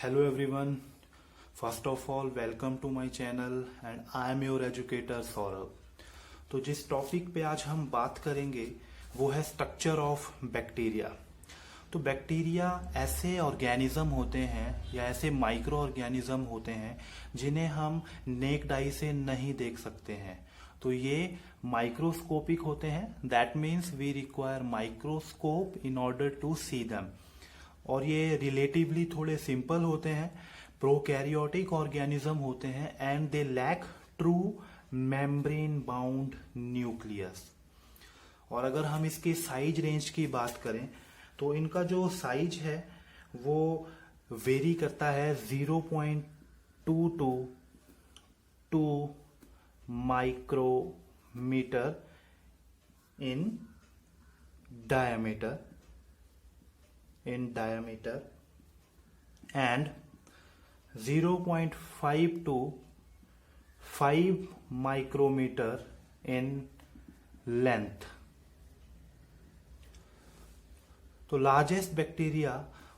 Hello everyone. First of all, welcome to my channel and I am your educator Saurabh. तो जिस topic पे आज हम बात करेंगे वो है स्ट्रक्चर ऑफ बैक्टीरिया। तो बैक्टीरिया ऐसे ऑर्गेनिज्म होते हैं या ऐसे माइक्रो ऑर्गेनिज्म होते हैं जिन्हें हम नेक्ड आई से नहीं देख सकते हैं। तो ये माइक्रोस्कोपिक होते हैं। That means we require microscope in order to see them. और ये रिलेटिवली थोड़े सिंपल होते हैं, प्रोकैरियोटिक ऑर्गेनिज्म होते हैं and they lack true membrane bound nucleus. और अगर हम इसके साइज रेंज की बात करें तो इनका जो साइज है वो वेरी करता है 0.22 to micrometer in diameter and 0.5 to 5 micrometer in length। तो लार्जेस्ट बैक्टीरिया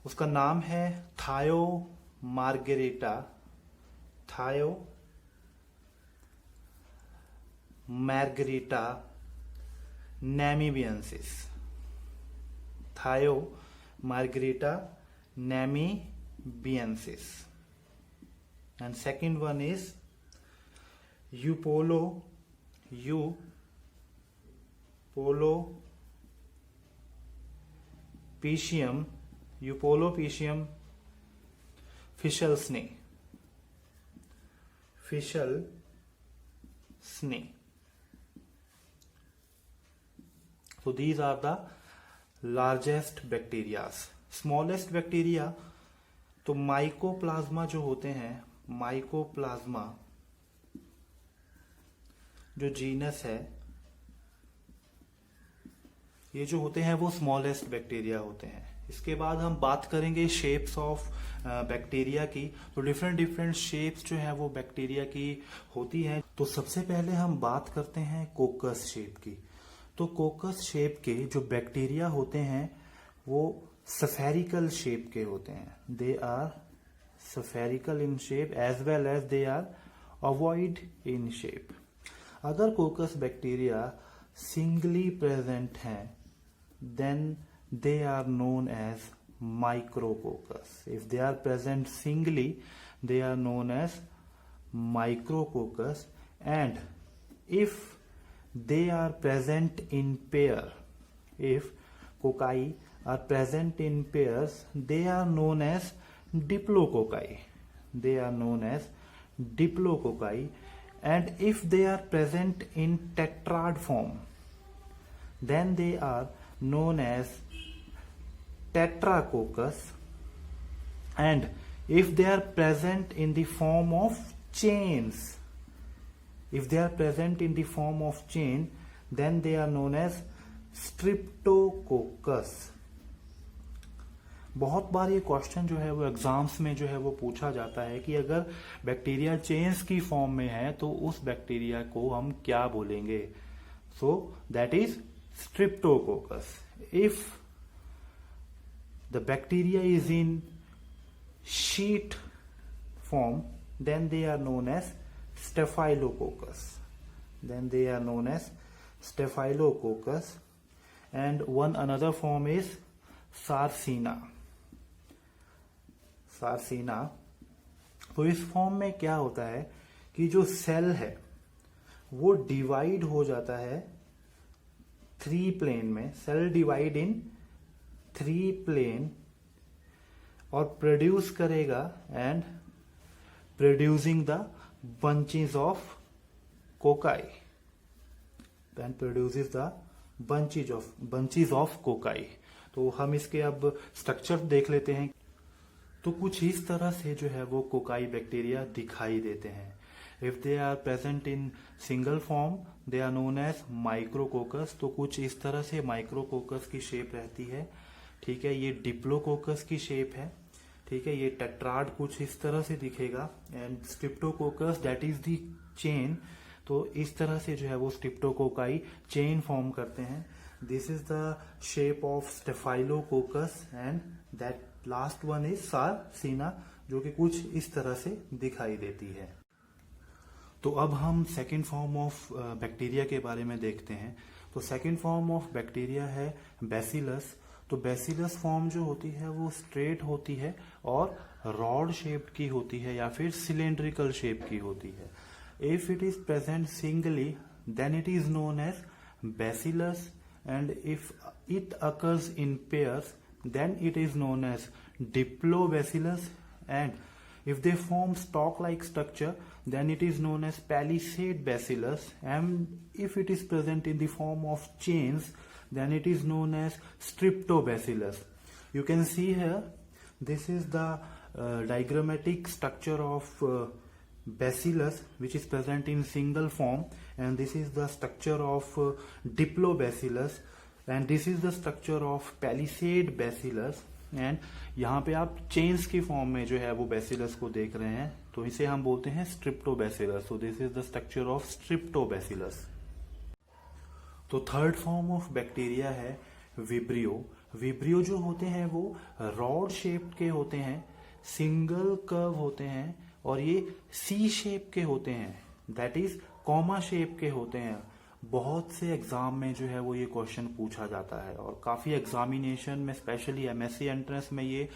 उसका नाम है Thiomargarita namibiensis। Margarita namibiensis। And second one is Eupolopicium fischl snake। So these are the largest bacterias. Smallest bacteria तो mycoplasma जो होते हैं, mycoplasma जो genus है, ये जो होते हैं वो स्मॉलेस्ट बैक्टीरिया होते हैं। इसके बाद हम बात करेंगे शेप्स ऑफ बैक्टीरिया की। तो डिफरेंट शेप्स जो है वो बैक्टीरिया की होती हैं। तो सबसे पहले हम बात करते हैं कोकस शेप की। तो कोकस शेप के जो बैक्टीरिया होते हैं वो स्फेरिकल शेप के होते हैं। They are spherical in shape as well as they are ovoid in shape. अगर कोकस बैक्टीरिया सिंगली प्रेजेंट हैं then they are known as micrococcus. If they are present singly they are known as micrococcus. And if they are present in pair, if cocci are present in pairs they are known as diplococci। And if they are present in tetrad form then they are known as tetracoccus। And if they are present in the form of chains, then they are known as streptococcus। बहुत बार ये question जो है वो exams में जो है वो पूछा जाता है कि अगर बैक्टीरिया चेन्स की फॉर्म में है तो उस बैक्टीरिया को हम क्या बोलेंगे। So that is streptococcus. If the bacteria is in sheet form then they are known as Staphylococcus। And one another form is Sarcina। तो इस फॉर्म में क्या होता है कि जो सेल है वो डिवाइड हो जाता है 3 प्लेन में। सेल डिवाइड इन 3 प्लेन और प्रोड्यूस करेगा and producing the bunches of cocci, then produces the bunches of cocci। तो हम इसके अब स्ट्रक्चर देख लेते हैं। तो कुछ इस तरह से जो है वो कोकाई बैक्टीरिया दिखाई देते हैं। If they are present in single form they are known as micrococcus. तो कुछ इस तरह से माइक्रोकोकस की शेप रहती है। ठीक है, ये डिप्लोकोकस की शेप है। ठीक है, ये टेट्राड कुछ इस तरह से दिखेगा। And Streptococcus that is the chain. तो इस तरह से जो है वो स्ट्रेप्टोकोकाई चेन फॉर्म करते हैं। This is the shape of staphylococcus and that last one is sarcina, जो कि कुछ इस तरह से दिखाई देती है। तो अब हम सेकेंड फॉर्म ऑफ बैक्टीरिया के बारे में देखते हैं। तो सेकेंड फॉर्म ऑफ बैक्टीरिया है बैसिलस। तो बैसिलस फॉर्म जो होती है वो स्ट्रेट होती है और रॉड शेप की होती है या फिर सिलेंड्रिकल शेप की होती है। If it is present singly then it is known as bacillus, and if it occurs in pairs then it is known as diplobacillus, and if they form stalk-like structure then it is known as palisade bacillus, and if it is present in the form of chains then it is known as streptobacillus. You can see here, this is the diagrammatic structure of bacillus which is present in single form, and this is the structure of diplobacillus, and this is the structure of palisade bacillus, and यहाँ पे आप chains की form में जो है वो bacillus को देख रहे हैं, तो इसे हम बोलते हैं streptobacillus. So this is the structure of streptobacillus. तो थर्ड फॉर्म ऑफ बैक्टीरिया है विब्रियो। विब्रियो जो होते हैं वो रॉड शेप के होते हैं, सिंगल कर्व होते हैं, और ये सी शेप के होते हैं, दैट इज कॉमा शेप के होते हैं। बहुत से एग्जाम में जो है वो ये क्वेश्चन पूछा जाता है, और काफी एग्जामिनेशन में स्पेशली एमएससी एंट्रेंस में ये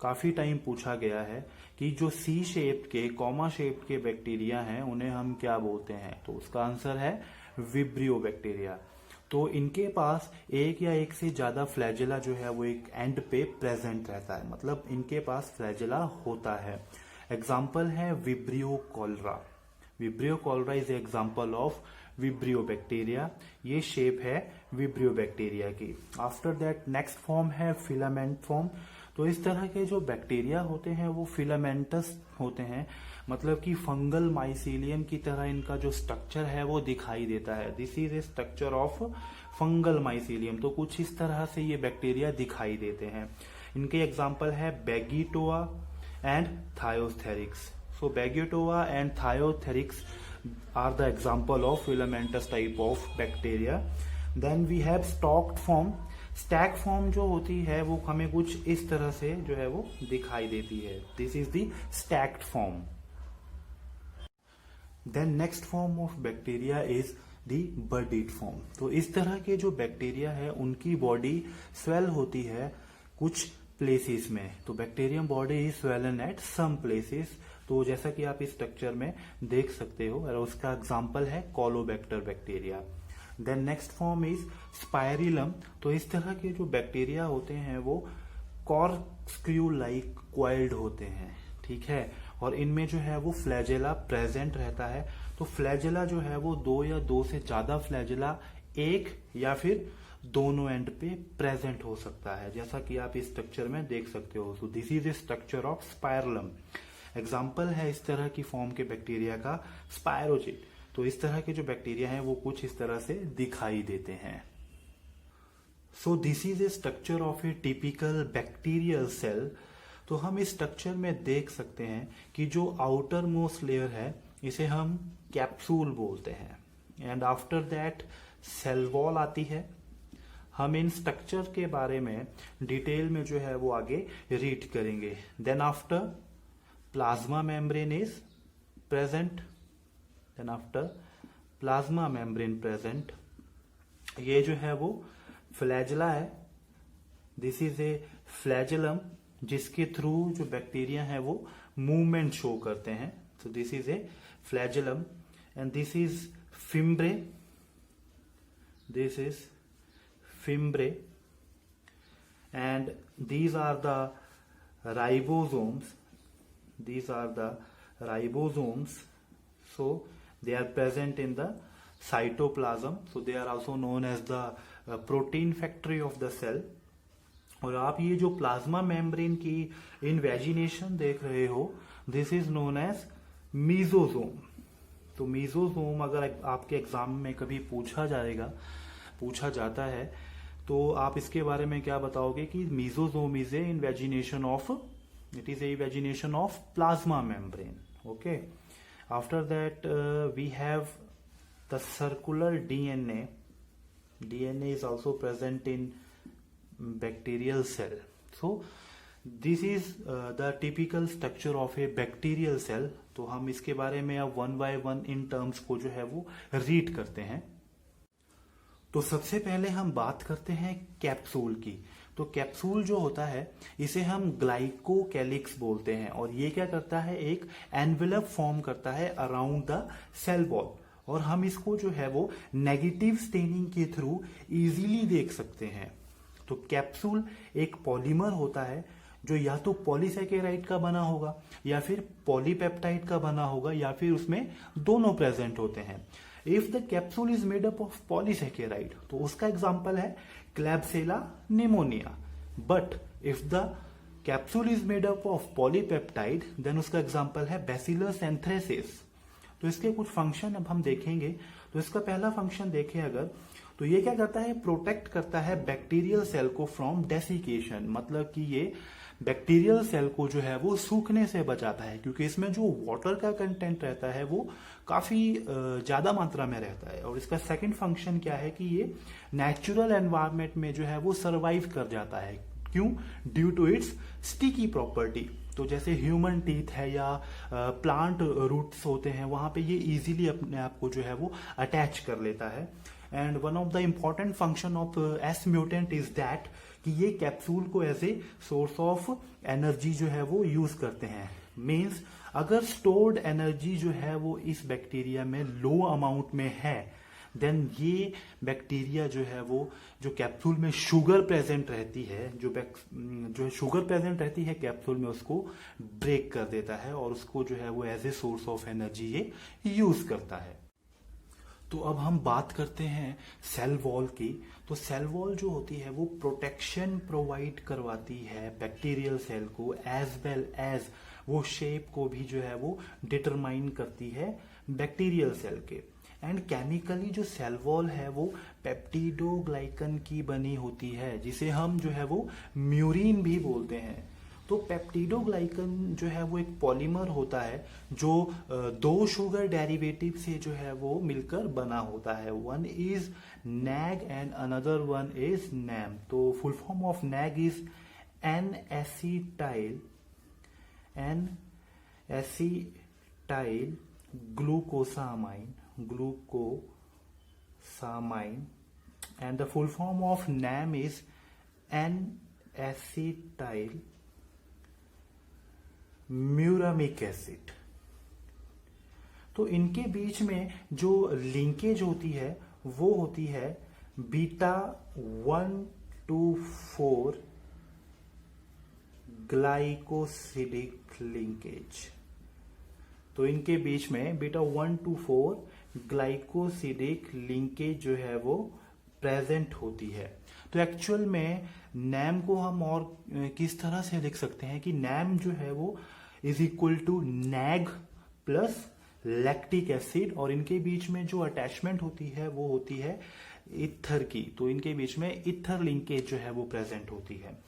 काफी टाइम पूछा गया है कि जो सी शेप के कॉमा शेप के बैक्टीरिया हैं उन्हें हम क्या बोलते हैं। तो उसका आंसर है विब्रियो बैक्टीरिया। तो इनके पास एक या एक से ज्यादा फ्लैजेला जो है वो एक एंड पे प्रेजेंट रहता है, मतलब इनके पास फ्लैजेला होता है। एग्जाम्पल है vibrio cholera. Vibrio cholera is example of vibrio bacteria. ये शेप है विब्रियो बैक्टीरिया की। आफ्टर दैट नेक्स्ट फॉर्म है फिलामेंट फॉर्म। तो इस तरह के जो बैक्टीरिया होते हैं वो फिलामेंटस होते हैं, मतलब कि फंगल माइसीलियम की तरह इनका जो स्ट्रक्चर है वो दिखाई देता है। This is a structure of fungal mycelium. तो कुछ इस तरह से ये बैक्टीरिया दिखाई देते हैं। इनके एग्जाम्पल है बेगिटोआ and थायोस्थेरिक्स। So Begitoa and Thiotherics are the example of filamentous type of bacteria. Then we have stalked form. Stack form जो होती है वो हमें कुछ इस तरह से जो है वो दिखाई देती है। This is the stacked form. Then next form of bacteria is the budded form. तो इस तरह के जो बैक्टीरिया है उनकी बॉडी स्वेल होती है कुछ प्लेसेस में। तो bacterium body is swollen at some places. तो जैसा कि आप इस स्ट्रक्चर में देख सकते हो, और उसका एग्जाम्पल है Caulobacter bacteria. Then next form is spirillum. तो इस तरह के जो बैक्टीरिया होते हैं वो कॉर्कस्क्रू लाइक क्वाइल्ड होते हैं, ठीक है, और इनमें जो है वो फ्लैजेला प्रेजेंट रहता है। तो फ्लैजेला जो है वो दो या दो से ज्यादा फ्लैजेला एक या फिर दोनों एंड पे प्रेजेंट हो सकता है, जैसा कि आप इस स्ट्रक्चर में देख सकते हो। So this is a structure of spirillum. Example है इस तरह की फॉर्म के बैक्टीरिया का स्पायरोजिट। तो इस तरह के जो बैक्टीरिया हैं वो कुछ इस तरह से दिखाई देते हैं। So this is a structure of a typical bacterial cell. तो हम इस स्ट्रक्चर में देख सकते हैं कि जो आउटर मोस्ट लेयर है इसे हम कैप्सूल बोलते हैं, and after that cell wall आती है। हम इन स्ट्रक्चर के बारे में डिटेल में जो है वो आगे रीड करेंगे। Then after plasma membrane is present, then after plasma membrane present, ये जो है वो फ्लैजेला है। दिस इज ए फ्लैजेलम जिसके थ्रू जो बैक्टीरिया है वो मूवमेंट शो करते हैं। So this is A flagellum, and this is fimbriae. This is fimbriae, and these are the ribosomes. These are the ribosomes. So they are present in the cytoplasm. So they are also known as the protein factory of the cell. और आप ये जो plasma membrane की invagination देख रहे हो, this is known as mesosome. तो mesosome अगर आपके एग्जाम में कभी पूछा जाता है तो आप इसके बारे में क्या बताओगे कि mesosome is a invagination of, it is a vagination of plasma membrane. Okay, after that we have the circular DNA. DNA is also present in bacterial cell. So this is the typical structure of a bacterial cell. तो हम इसके बारे में अब one by one in terms को जो है वो रीड करते हैं. तो सबसे पहले हम बात करते हैं कैप्सूल की. तो कैप्सूल जो होता है इसे हम ग्लाइकोकैलिक्स बोलते हैं और ये क्या करता है, एक एनवेलप फॉर्म करता है अराउंड द सेल वॉल और हम इसको जो है वो नेगेटिव स्टेनिंग के थ्रू इजीली देख सकते हैं. तो कैप्सूल एक पॉलीमर होता है जो या तो पॉलीसैकेराइड का बना होगा या फिर पॉलीपेप्टाइड का बना होगा या फिर उसमें दोनों प्रेजेंट होते हैं. If the capsule is made up of polysaccharide तो उसका एग्जांपल है Klebsiella pneumoniae. But if the capsule is made up of polypeptide then उसका एग्जांपल है बैसिलस एंथ्रेसिस. तो इसके कुछ फंक्शन अब हम देखेंगे. तो इसका पहला फंक्शन देखें अगर, तो ये क्या करता है, प्रोटेक्ट करता है बैक्टीरियल सेल को फ्रॉम डेसिकेशन. मतलब कि ये बैक्टीरियल सेल को जो है वो सूखने से बचाता है क्योंकि इसमें जो वाटर का कंटेंट रहता है वो काफी ज्यादा मात्रा में रहता है. और इसका सेकंड फंक्शन क्या है कि ये नेचुरल एनवायरनमेंट में जो है वो सरवाइव कर जाता है. क्यों? Due to its sticky property. तो जैसे ह्यूमन टीथ है या प्लांट रूट्स होते हैं वहां पे ये इजीली अपने आप को जो है वो अटैच कर लेता है. And one of the important function of S mutant is that कि ये कैप्सूल को as a source of energy जो है वो यूज करते हैं. मींस अगर स्टोर्ड एनर्जी जो है वो इस बैक्टीरिया में लो अमाउंट में है देन ये बैक्टीरिया जो है वो जो कैप्सूल में शुगर प्रेजेंट रहती है, जो शुगर प्रेजेंट रहती है कैप्सूल में उसको ब्रेक कर देता है और उसको जो है वो as a source of energy ये यूज करता है. तो अब हम बात करते हैं सेल वॉल की. तो सेल वॉल जो होती है वो प्रोटेक्शन प्रोवाइड करवाती है बैक्टीरियल सेल को एज वेल एज वो शेप को भी जो है वो डिटरमाइन करती है बैक्टीरियल सेल के. एंड केमिकली जो सेल वॉल है वो पेप्टिडोग्लाइकन की बनी होती है जिसे हम जो है वो म्यूरिन भी बोलते हैं. तो पेप्टिडोग्लाइकन जो है वो एक पॉलीमर होता है जो दो शुगर डेरिवेटिव से जो है वो मिलकर बना होता है. One is NAG and another one is NAM. तो full form of NAG is N acetyl glucosamine and the full form of NAM is N-acetyl muramic acid. तो इनके बीच में जो लिंकेज होती है वो होती है बीटा 1,2,4 ग्लाइकोसिडिक लिंकेज. तो इनके बीच में बीटा 1,2,4 ग्लाइकोसिडिक लिंकेज जो है वो प्रेजेंट होती है. तो एक्चुअल में नैम को हम और किस तरह से लिख सकते हैं कि नैम जो है वो is equal to NAG plus lactic acid और इनके बीच में जो अटैचमेंट होती है वो होती है इथर की. तो इनके बीच में इथर लिंकेज जो है वो प्रेजेंट होती है.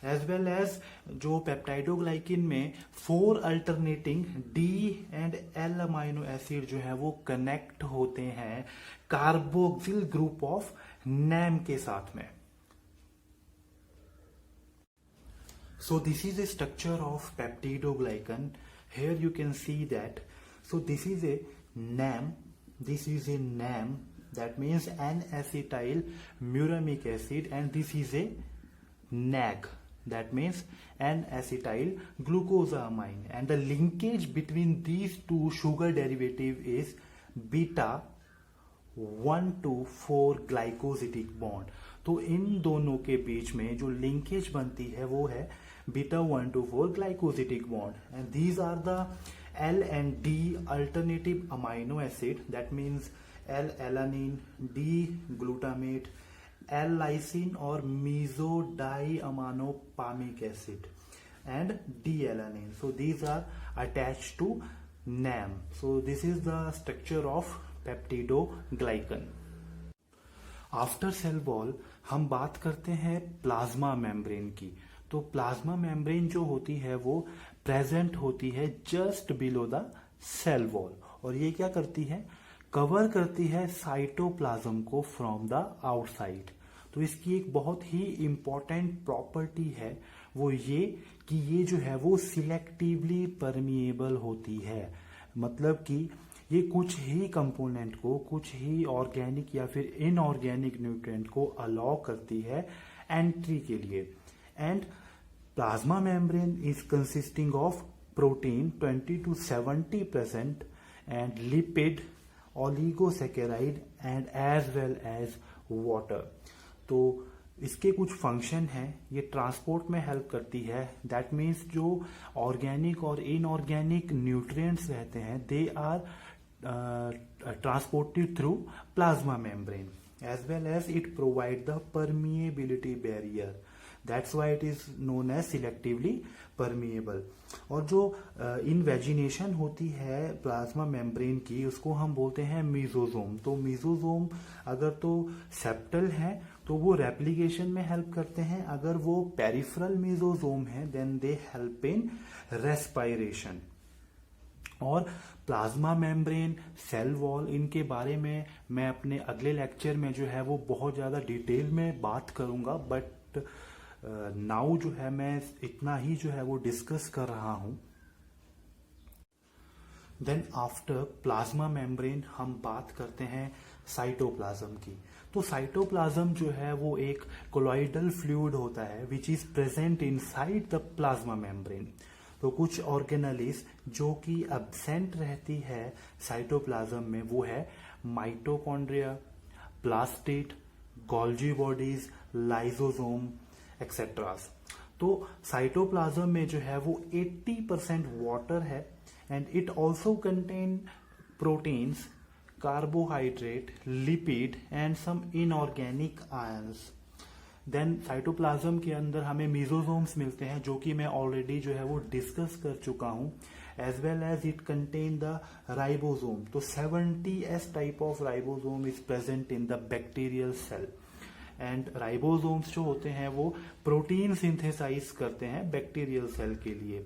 एज वेल एज जो पेप्टाइडोग्लाइकिन में 4 alternating D and L amino acid जो है वो कनेक्ट होते हैं कार्बोक्सिल ग्रुप ऑफ नैम के साथ में. So this is a structure of peptidoglycan. Here you can see that. So this is a NAM. This is a NAM. That means N-acetyl muramic acid, and this is a NAG. That means N-acetyl glucosamine. And the linkage between these two sugar derivative is beta 1,2,4 glycosidic bond. तो इन दोनों के बीच में जो linkage बनती है वो है beta 1,2,4 glycosidic bond. And these are the L and D alternative amino acid. That means L-alanine, D-glutamate, L-lysine or mesodiaminopalmic acid and D-alanine. So these are attached to NAM. So this is the structure of peptidoglycan. After sale wall हम बात करते हैं plasma membrane की. तो plasma membrane जो होती है वो प्रेजेंट होती है just below the cell wall और ये क्या करती है, कवर करती है साइटोप्लाज्म को फ्रॉम द आउटसाइड। तो इसकी एक बहुत ही इंपॉर्टेंट प्रॉपर्टी है वो ये कि ये जो है वो सिलेक्टिवली परमिएबल होती है। मतलब कि ये कुछ ही कंपोनेंट को, कुछ ही ऑर्गेनिक या फिर इनऑर्गेनिक न्यूट्रिएंट को अलाउ करती है एंट्री के लिए। And plasma membrane is consisting of protein 20 to 70% and lipid, oligosaccharide and as well as water। तो इसके कुछ फंक्शन हैं। ये ट्रांसपोर्ट में हेल्प करती है। दैट मीन्स जो ऑर्गेनिक और इनऑर्गेनिक न्यूट्रिएंट्स रहते हैं they are transported through plasma membrane, as well as it provide the permeability barrier. That's why it is known as selectively permeable। और जो इनवेजिनेशन होती है प्लाज्मा मेम्ब्रेन की उसको हम बोलते हैं मीजोजोम। तो मीजोजोम अगर तो सेप्टल है तो वो रेप्लिकेशन में हेल्प करते हैं, अगर वो पेरिफेरल मीजोजोम है then they help in respiration. और प्लाज्मा मेम्ब्रेन, सेल वॉल, इनके बारे में मैं अपने अगले लेक्चर में जो है वो बहुत ज़्यादा डिटेल में बात करूंगा, बट नाउ जो है मैं इतना ही जो है वो डिस्कस कर रहा हूं। देन आफ्टर प्लाज्मा मेम्ब्रेन हम बात करते हैं साइटोप्लाज्म की। तो साइटोप्लाज्म जो है वो एक कोलॉइडल फ्लूइड होता है which is present inside the plasma membrane. तो कुछ ऑर्गेनेलिस जो कि एब्सेंट रहती है साइटोप्लाज्म में वो है mitochondria, plastid, Golgi bodies, lysosome etcetera. तो साइटोप्लाज्म में जो है वो 80% वाटर है and it also contain proteins, carbohydrate, lipid and some inorganic ions. Then cytoplasm के अंदर हमें मीजोसोम्स मिलते हैं जो कि मैं ऑलरेडी जो है वो डिस्कस कर चुका हूं। As well as it contain the ribosome. तो 70S type of ribosome is present in the bacterial cell. And ribosomes जो होते हैं वो प्रोटीन सिंथेसाइज करते हैं बैक्टीरियल सेल के लिए।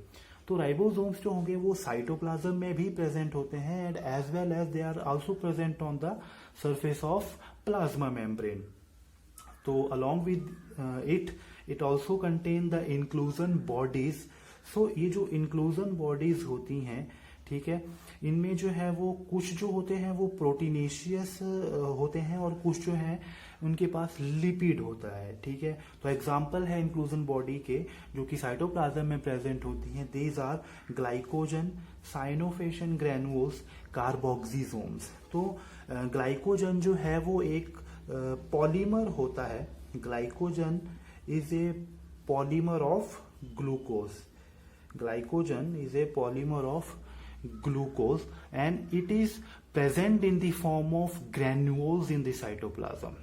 तो राइबोसोम्स जो होंगे वो साइटोप्लाज्म में भी प्रेजेंट होते हैं and as well as they are also present on the surface of plasma membrane. तो along with it also contain the inclusion bodies। so ये जो inclusion bodies होती हैं, ठीक है, इनमें जो है वो कुछ जो होते हैं वो प्रोटीनेशियस होते हैं और कुछ जो है उनके पास लिपिड होता है। ठीक है, तो एग्जाम्पल है इंक्लूजन बॉडी के जो कि साइटोप्लाज्म में प्रेजेंट होती हैं। These are glycogen, cyanophycin granules, carboxysomes. तो ग्लाइकोजन जो है वो एक पॉलीमर होता है। Glycogen is a polymer of glucose. Glycogen is a polymer of glucose and it is present in the form of granules in the cytoplasm।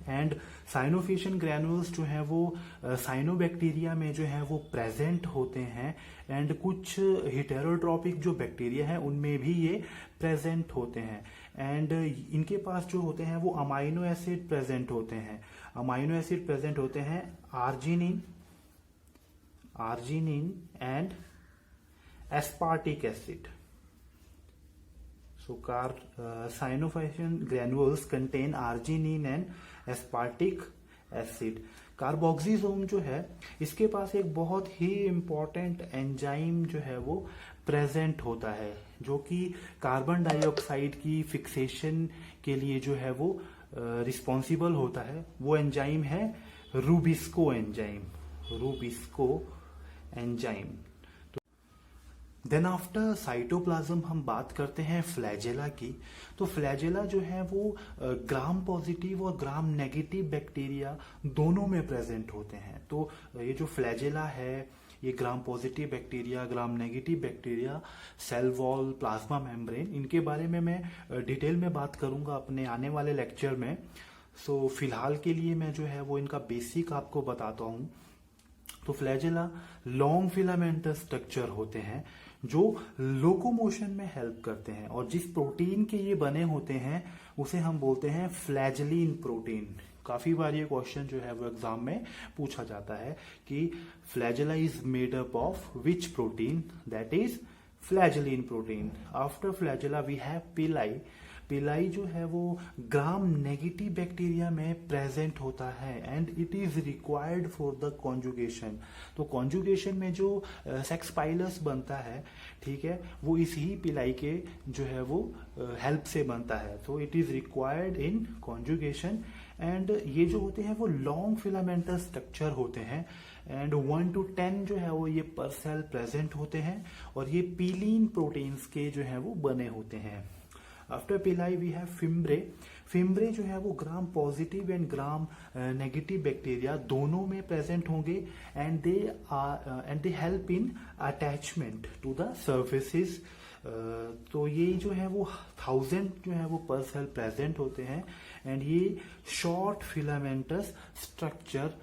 And cyanophycin granules जो है वो साइनोबैक्टीरिया में जो है वो प्रेजेंट होते हैं एंड कुछ हेटेरोट्रॉपिक जो बैक्टीरिया है उनमें भी ये प्रेजेंट होते हैं। एंड इनके पास जो होते हैं वो अमाइनो एसिड प्रेजेंट होते हैं। अमाइनो एसिड प्रेजेंट होते हैं arginine and aspartic acid। So cyanophysician granules contain arginine and aspartic acid। कार्बोक्सिसोम जो है इसके पास एक बहुत ही इंपॉर्टेंट एंजाइम जो है वो प्रेजेंट होता है जो कि कार्बन डाइऑक्साइड की फिक्सेशन के लिए जो है वो रिस्पॉन्सिबल होता है। वो एंजाइम है RuBisCO enzyme. Then after cytoplasm हम बात करते हैं फ्लैजेला की। तो फ्लैजेला जो है वो ग्राम पॉजिटिव और ग्राम नेगेटिव बैक्टीरिया दोनों में प्रेजेंट होते हैं। तो ये जो फ्लैजेला है ये Gram positive bacteria, Gram negative bacteria, cell wall, plasma membrane, इनके बारे में मैं डिटेल में बात करूंगा अपने आने वाले लेक्चर में। सो फिलहाल के लिए मैं जो है वो इनका बेसिक आपको बताता हूँ। तो फ्लैजेला लॉन्ग फिलामेंटस स्ट्रक्चर होते हैं जो लोकोमोशन में हेल्प करते हैं और जिस प्रोटीन के ये बने होते हैं उसे हम बोलते हैं फ्लैजेलिन प्रोटीन। काफी बार ये क्वेश्चन जो है वो एग्जाम में पूछा जाता है कि flagella is made up of which protein, that is flagellin protein. After flagella we have pili. Pili जो है वो ग्राम नेगेटिव बैक्टीरिया में प्रेजेंट होता है and it is required for the conjugation. तो कॉन्जुगेशन में जो सेक्स पाइलस बनता है, ठीक है, वो इस ही पिलाई के जो है वो हेल्प से बनता है। तो it is required in conjugation and ये जो होते हैं वो लॉन्ग फिलामेंटल स्ट्रक्चर होते हैं एंड 1 to 10 जो है वो ये पर सेल प्रेजेंट होते हैं और ये पीलीन प्रोटीन्स के जो है वो बने होते हैं। आफ्टर पिलाई वी हैव फिम्ब्रे। फिम्ब्रे जो है वो Gram positive and Gram negative bacteria दोनों में प्रेजेंट होंगे and they help in attachment to the surfaces. तो ये जो है वो 1000 जो है वो पर सेल प्रेजेंट होते हैं एंड ये शॉर्ट फिलामेंटस स्ट्रक्चर